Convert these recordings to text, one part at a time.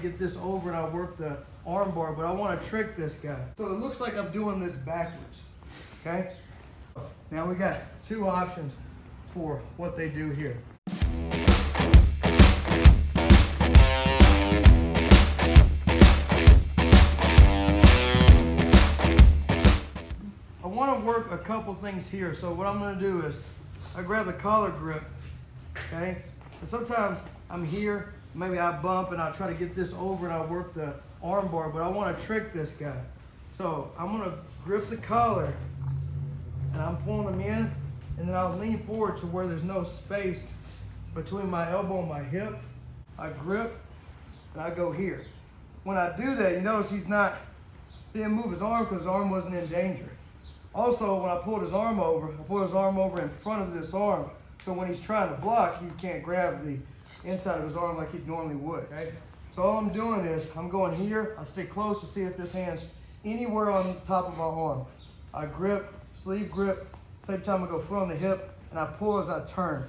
get this over and I work the arm bar, but I want to trick this guy. So it looks like I'm doing this backwards, okay? Now we got two options for what they do here. I want to work a couple things here. So what I'm going to do is I grab the collar grip, okay? And sometimes I'm here, maybe I bump and I try to get this over and I work the arm bar, but I want to trick this guy. So I'm going to grip the collar and I'm pulling him in, and then I'll lean forward to where there's no space between my elbow and my hip. I grip and I go here. When I do that, you notice he didn't move his arm because his arm wasn't in danger. Also, when I pulled his arm over, I pulled his arm over in front of this arm, so when he's trying to block, he can't grab the inside of his arm like he normally would, okay? So all I'm doing is, I'm going here, I stay close to see if this hand's anywhere on top of my arm. I grip, sleeve grip, same time I go foot on the hip, and I pull as I turn.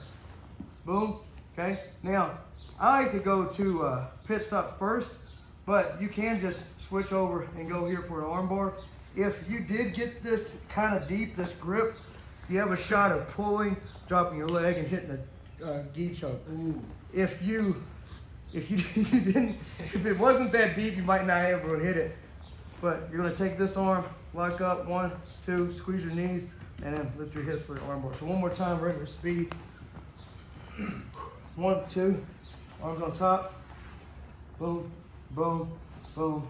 Boom, okay? Now, I like to go to pit stop first, but you can just switch over and go here for an arm bar. If you did get this kind of deep, this grip, you have a shot of pulling, dropping your leg, and hitting a gi choke. If it wasn't that deep, you might not be able to hit it. But you're gonna take this arm, lock up, 1, 2, squeeze your knees, and then lift your hips for the arm bar. So one more time, regular speed. 1, 2, arms on top. Boom, boom, boom,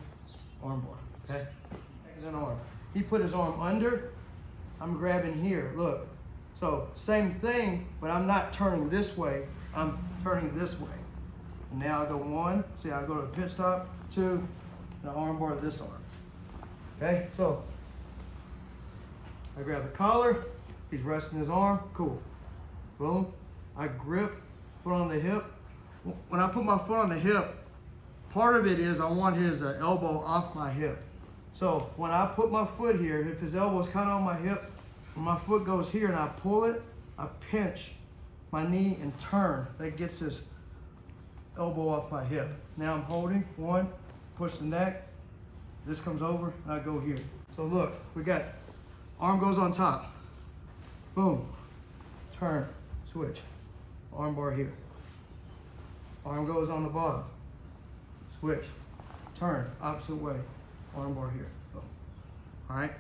arm bar, okay? And then arm. He put his arm under, I'm grabbing here, look. So same thing, but I'm not turning this way, I'm turning this way. And now I go 1, see I go to the pit stop, 2, and I arm bar this arm. Okay, so I grab the collar, he's resting his arm, cool. Boom, I grip, foot on the hip. When I put my foot on the hip, part of it is I want his elbow off my hip. So when I put my foot here, if his elbow's kind of on my hip, when my foot goes here and I pull it, I pinch my knee and turn. That gets his elbow off my hip. Now I'm holding, 1, push the neck, this comes over, and I go here. So look, we got arm goes on top, boom, turn, switch, arm bar here. Arm goes on the bottom, switch, turn, opposite way, arm bar here, boom. All right.